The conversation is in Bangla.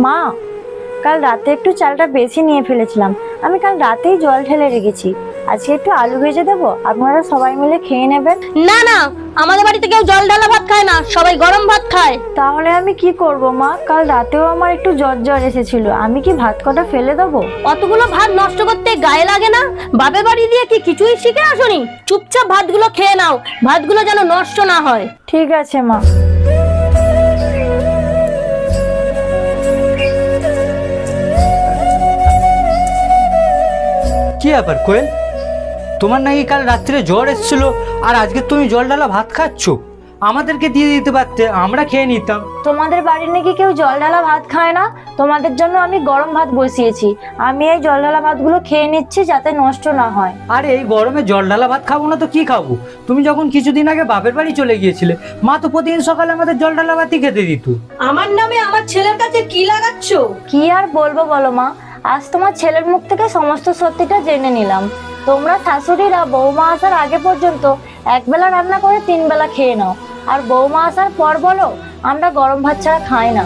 মা, কাল রাতে একটু চালটা বেশি নিয়ে ফেলেছিলাম। আমি কাল রাতেই জল ঢেলে রেখেছি। আজকে একটু আলু ভেজে দেবো, আপনারা সবাই মিলে খেয়ে নেবেন। না না, আমাদের বাড়িতে কেউ জল ঢালা ভাত খায় না, সবাই গরম ভাত খায়। তাহলে আমি কি করব মা? কাল রাতেও আমার একটু জ্বর জ্বর এসেছিল। আমি কি ভাত কটা ফেলে দেবো? অতগুলো ভাত নষ্ট করতে গায়ে লাগে না? বাপের বাড়ি দিয়ে কি কিছুই শিখে আসোনি? চুপচাপ ভাতগুলো খেয়ে নাও, ভাতগুলো যেন নষ্ট না হয়। ঠিক আছে মা। কি ব্যাপার কোয়েল, তোমার নাকি কাল রাত্রে জ্বর এসেছিল আর আজকে তুমি জল ঢালা ভাত খাচ্ছ? আমাদেরকে দিয়ে দিতে পারতে, আমরা খেয়ে নিতাম। তোমাদের বাড়ির নাকি কেউ জল ঢালা ভাত খায় না? তোমাদের জন্য আমি গরম ভাত বসিয়েছি। আমি এই জল ঢালা ভাতগুলো খেয়ে নিচ্ছি যাতে নষ্ট না হয়। আরে এই গরমে জল ঢালা ভাত খাবো না তো কি খাবো? তুমি যখন কিছুদিন আগে বাপের বাড়ি চলে গিয়েছিলে, মা তো প্রতিদিন সকালে আমাদের জল ঢালা ভাতই খেতে দিত। আমার নামে আমার ছেলের কাছে কি লাগাচ্ছ? কি আর বলবো বলো মা, আজ তোমার ছেলের মুখ থেকে সমস্ত সত্যিটা জেনে নিলাম। তোমরা শাশুড়িরা বৌমা আসার আগে পর্যন্ত একবেলা রান্না করে 3 বেলা খেয়ে নাও, আর বৌমা আসার পর বলো আমরা গরম ভাত ছাড়া খাই না।